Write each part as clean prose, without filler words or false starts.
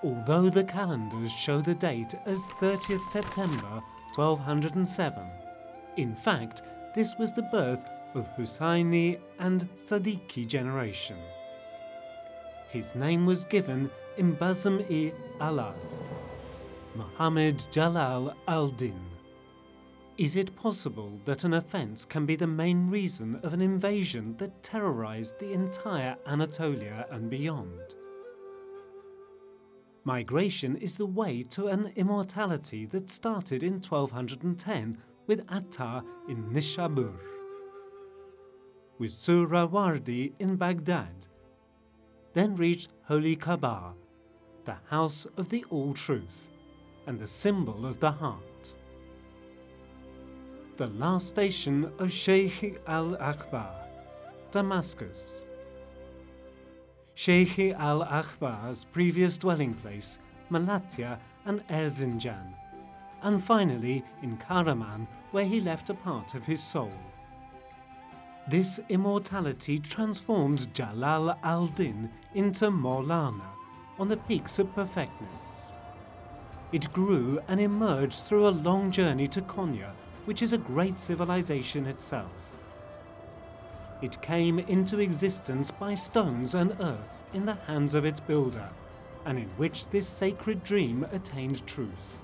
although the calendars show the date as 30th September 1207. In fact, this was the birth of Husayni and Sadiqi generation. His name was given in Bazm-I Alast, Muhammad Jalal al-Din. Is it possible that an offence can be the main reason of an invasion that terrorized the entire Anatolia and beyond? Migration is the way to an immortality that started in 1210 with Attar in Nishabur, with Surawardi in Baghdad, then reached Holy Kaaba, the house of the All-Truth and the symbol of the heart. The last station of Sheikh al-Akbar, Damascus. Sheikh al-Akbar's previous dwelling place, Malatya and Erzincan, and finally in Karaman, where he left a part of his soul. This immortality transformed Jalal al-Din into MEVLANA on the peaks of perfectness. It grew and emerged through a long journey to Konya, which is a great civilization itself. It came into existence by stones and earth in the hands of its builder, and in which this sacred dream attained truth.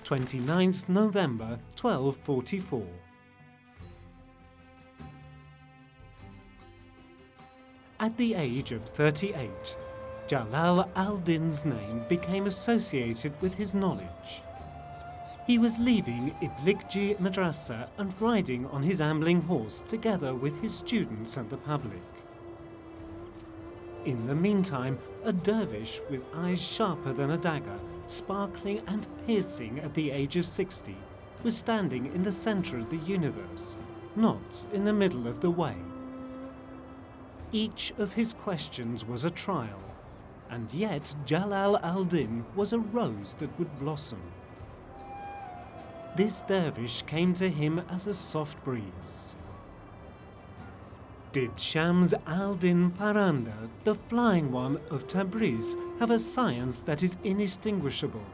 (29th November 1244). At the age of 38, Jalal al-Din's name became associated with his knowledge. He was leaving Iblikji Madrasa and riding on his ambling horse together with his students and the public. In the meantime, a dervish with eyes sharper than a dagger, sparkling and piercing at the age of 60, was standing in the center of the universe, not in the middle of the way. Each of his questions was a trial, and yet Jalal al-Din was a rose that would blossom. This dervish came to him as a soft breeze. Did Shams al-Din Paranda, the flying one of Tabriz, have a science that is inextinguishable,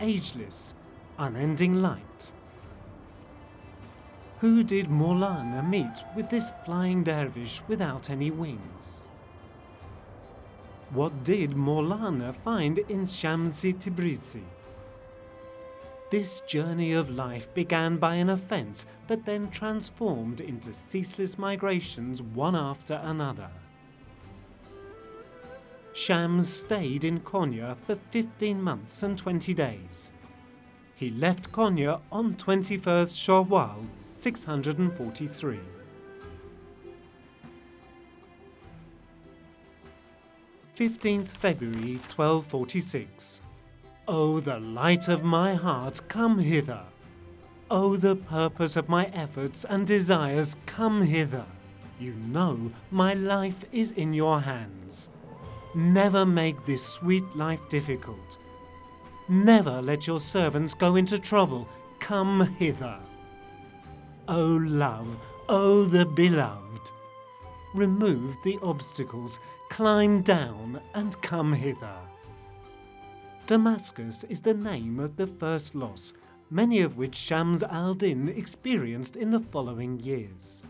ageless, unending light? Who did MEVLANA meet with this flying dervish without any wings? What did MEVLANA find in Shamsi Tabrizi? This journey of life began by an offence, but then transformed into ceaseless migrations one after another. Shams stayed in Konya for 15 months and 20 days. He left Konya on 21st Shawwal, 643. February 1246. O the light of my heart, come hither. O the purpose of my efforts and desires, come hither. You know my life is in your hands. Never make this sweet life difficult. Never let your servants go into trouble. Come hither. O love, O the beloved. Remove the obstacles, climb down and come hither. Damascus is the name of the first loss, many of which Shams al-Din experienced in the following years.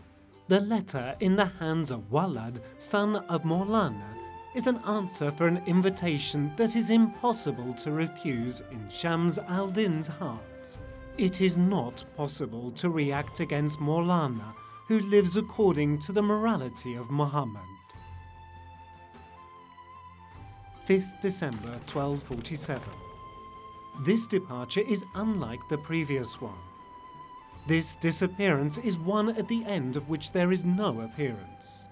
The letter in the hands of Walad, son of MEVLANA, is an answer for an invitation that is impossible to refuse in Shams al-Din's heart. It is not possible to react against MEVLANA, who lives according to the morality of Muhammad. 5th December 1247. This departure is unlike the previous one. This disappearance is one at the end of which there is no appearance.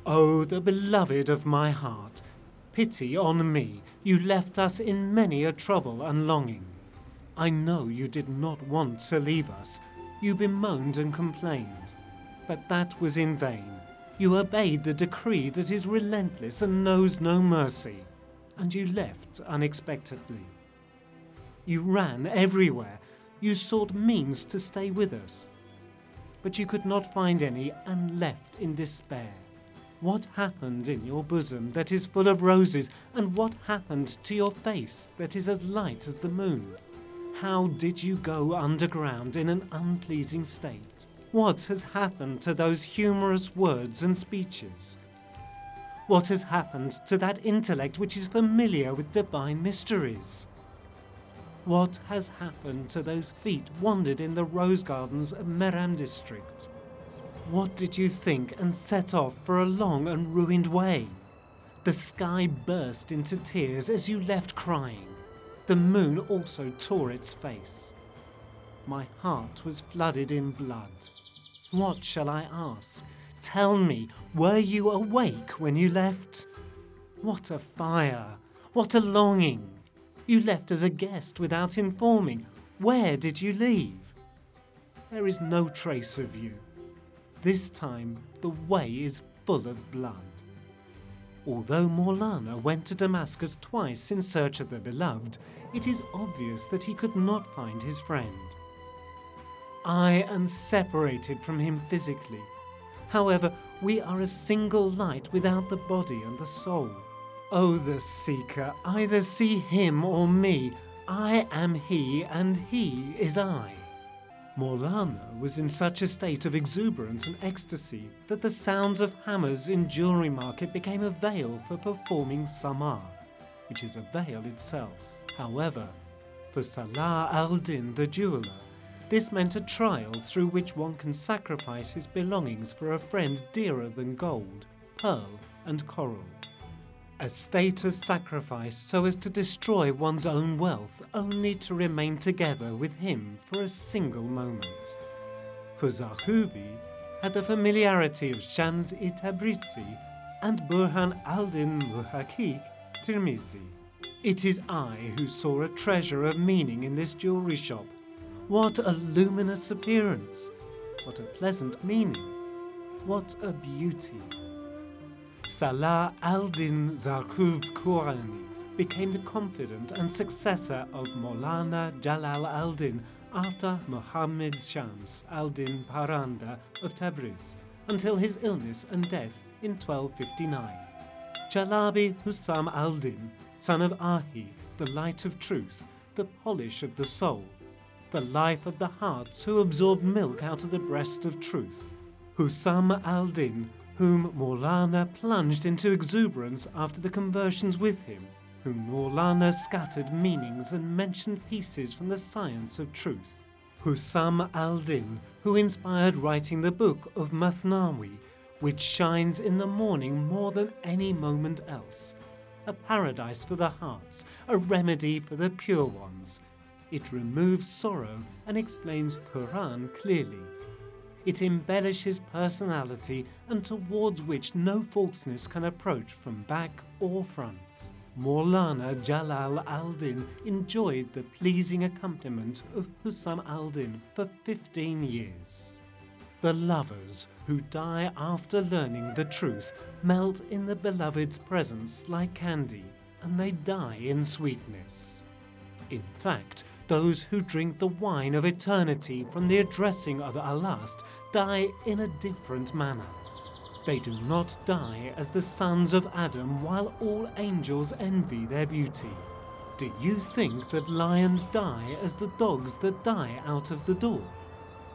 O the beloved of my heart, pity on me, you left us in many a trouble and longing. I know you did not want to leave us, you bemoaned and complained, but that was in vain. You obeyed the decree that is relentless and knows no mercy, and you left unexpectedly. You ran everywhere, you sought means to stay with us. but you could not find any and left in despair. What happened in your bosom that is full of roses, and what happened to your face that is as light as the moon? How did you go underground in an unpleasing state? What has happened to those humorous words and speeches? What has happened to that intellect which is familiar with divine mysteries? What has happened to those feet wandered in the rose gardens of Meram district? What did you think and set off for a long and ruined way? The sky burst into tears as you left crying. The moon also tore its face. My heart was flooded in blood. What shall I ask? Tell me, were you awake when you left? What a fire! What a longing! You left as a guest without informing. Where did you leave? There is no trace of you. This time the way is full of blood. Although MEVLANA went to Damascus twice in search of the beloved, it is obvious that he could not find his friend. I am separated from him physically. However, we are a single light without the body and the soul. O the seeker, either see him or me. I am he and he is I. MEVLANA was in such a state of exuberance and ecstasy that the sounds of hammers in jewellery market became a veil for performing samar, which is a veil itself. However, for Salah al-Din the jeweller, this meant a trial through which one can sacrifice his belongings for a friend dearer than gold, pearl and coral. A state of sacrifice so as to destroy one's own wealth only to remain together with him for a single moment. For Zahubi had the familiarity of Shams-i Tabrizi and Burhan al-Din Muhakkik Tirmizi. It is I who saw a treasure of meaning in this jewellery shop. What a luminous appearance! What a pleasant meaning! What a beauty! Salah al-Din Zarqub Qurani became the confidant and successor of MEVLANA Jalal al-Din after Muhammad Shams al-Din Paranda of Tabriz until his illness and death in 1259. Chalabi Hussam al-Din, son of Ahi, the light of truth, the polish of the soul, the life of the heart who absorbed milk out of the breast of truth. Hussam al-Din, whom MEVLANA plunged into exuberance after the conversions with him, whom MEVLANA scattered meanings and mentioned pieces from the science of truth. Hussam al-Din, who inspired writing the book of Mathnawi, which shines in the morning more than any moment else, a paradise for the hearts, a remedy for the pure ones. It removes sorrow and explains Quran clearly. It embellishes personality and towards which no falseness can approach from back or front. MEVLANA Jalal al-Din enjoyed the pleasing accompaniment of Hussam al-Din for 15 years. The lovers who die after learning the truth melt in the beloved's presence like candy, and they die in sweetness. In fact, those who drink the wine of eternity from the addressing of Al-Last die in a different manner. They do not die as the sons of Adam while all angels envy their beauty. Do you think that lions die as the dogs that die out of the door?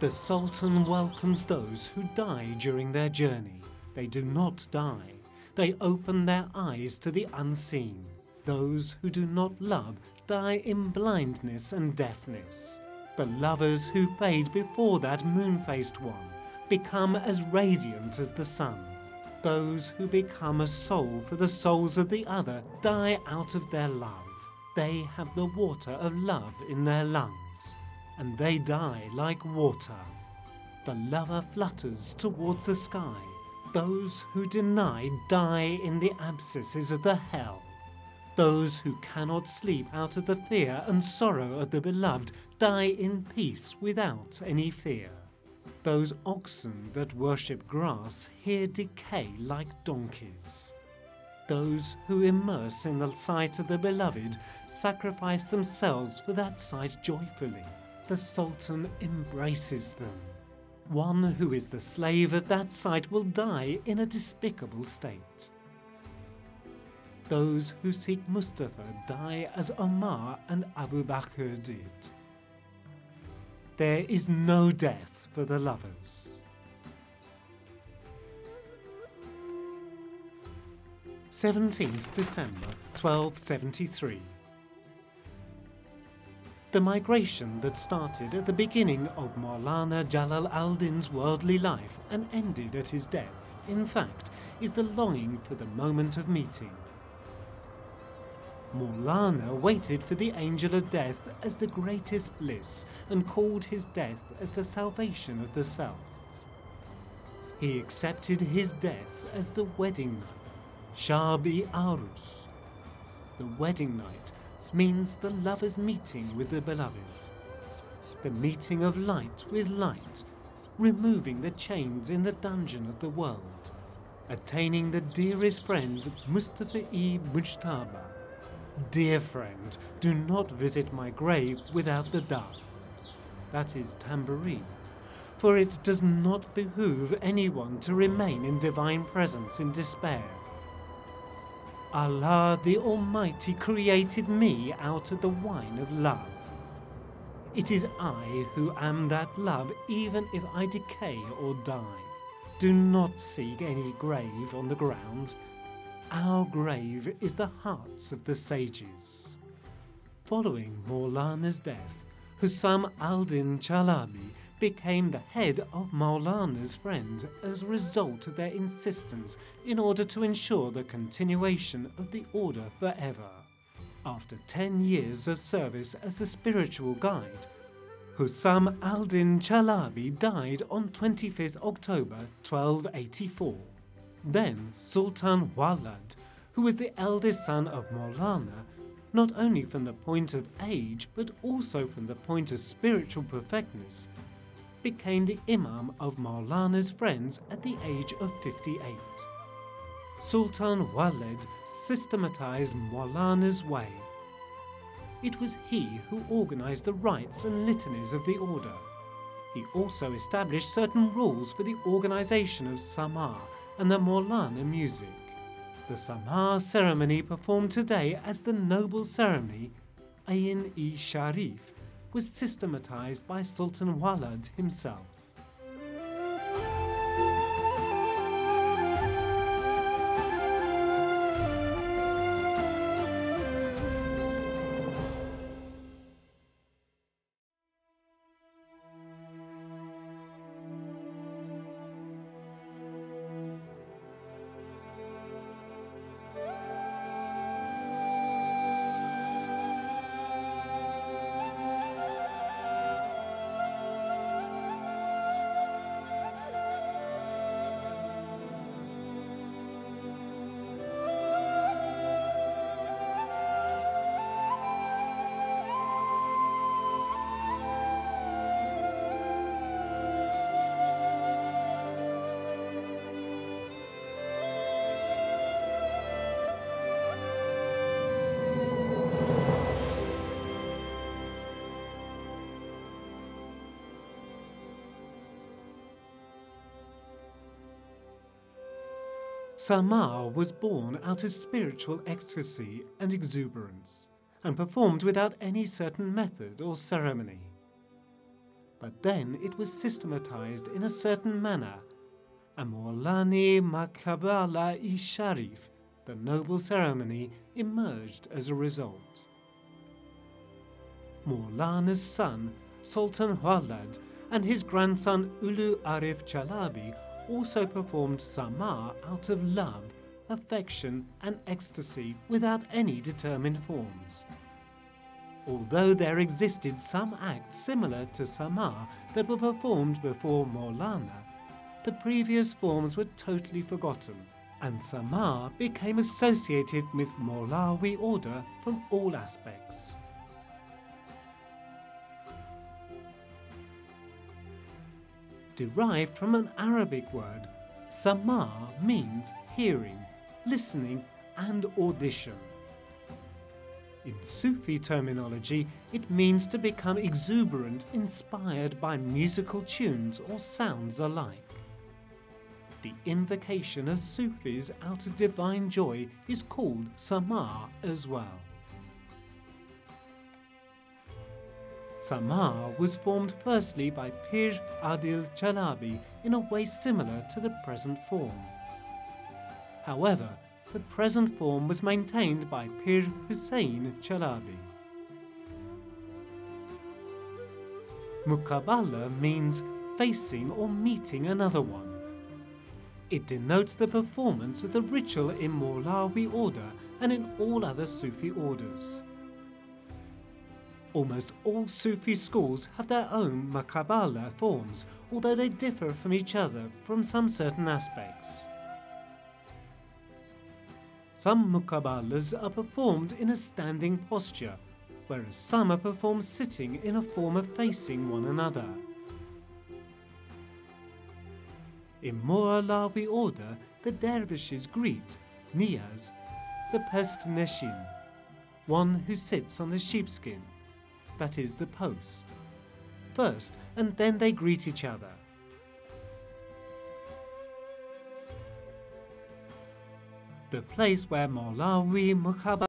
The Sultan welcomes those who die during their journey. They do not die. They open their eyes to the unseen. Those who do not love die in blindness and deafness. The lovers who fade before that moon-faced one become as radiant as the sun. Those who become a soul for the souls of the other die out of their love. They have the water of love in their lungs, and they die like water. The lover flutters towards the sky. Those who deny die in the abscesses of the hell. Those who cannot sleep out of the fear and sorrow of the beloved die in peace without any fear. Those oxen that worship grass here decay like donkeys. Those who immerse in the sight of the beloved sacrifice themselves for that sight joyfully. The Sultan embraces them. one who is the slave of that sight will die in a despicable state. Those who seek Mustafa die as Omar and Abu Bakr did. There is no death for the lovers. 17th December 1273. The migration that started at the beginning of Maulana Jalal al-Din's worldly life and ended at his death, in fact, is the longing for the moment of meeting. Maulana waited for the angel of death as the greatest bliss and called his death as the salvation of the self. He accepted his death as the wedding night, Shab-i-Arus. The wedding night means the lover's meeting with the beloved, the meeting of light with light, removing the chains in the dungeon of the world, attaining the dearest friend Mustafa-i Mujtaba. Dear friend, do not visit my grave without the dove, that is tambourine, for it does not behoove anyone to remain in divine presence in despair. Allah the Almighty created me out of the wine of love. It is I who am that love, even if I decay or die. Do not seek any grave on the ground. Our grave is the hearts of the sages. Following Maulana's death, Hussam al-Din Chalabi became the head of Maulana's friends as a result of their insistence in order to ensure the continuation of the order forever. After 10 years of service as the spiritual guide, Hussam al-Din Chalabi died on 25th October 1284. Then Sultan Walad, who was the eldest son of Maulana, not only from the point of age but also from the point of spiritual perfectness, became the Imam of Maulana's friends at the age of 58. Sultan Walid systematized Maulana's way. It was he who organized the rites and litanies of the order. He also established certain rules for the organization of Samar and the Maulana music. The Samar ceremony performed today as the noble ceremony, AYİN-i-Sharif, was systematized by Sultan Walad himself. Samar was born out of spiritual ecstasy and exuberance, and performed without any certain method or ceremony. But then it was systematized in a certain manner, and Maulani Makabala-i-Sharif, the noble ceremony, emerged as a result. Maulana's son, Sultan Walad, and his grandson Ulu Arif Chalabi also performed Samar out of love, affection and ecstasy without any determined forms. Although there existed some acts similar to Samar that were performed before Maulana, the previous forms were totally forgotten, and Samar became associated with Maulawi order from all aspects. Derived from an Arabic word, Samar means hearing, listening, and audition. In Sufi terminology, it means to become exuberant, inspired by musical tunes or sounds alike. The invocation of Sufis out of divine joy is called Sama as well. Sama was formed firstly by Pir Adil Chalabi in a way similar to the present form. However, the present form was maintained by Pir Hussein Chalabi. Muqabala means facing or meeting another one. It denotes the performance of the ritual in Mawlawi order and in all other Sufi orders. Almost all Sufi schools have their own Muqabala forms, although they differ from each other from some certain aspects. Some Muqabalas are performed in a standing posture, whereas some are performed sitting in a form of facing one another. In Mawlawi order, the dervishes greet, Niyaz, the Pest Neshin, one who sits on the sheepskin, that is the post, first, and then they greet each other. The place where Mawlawi Muqabala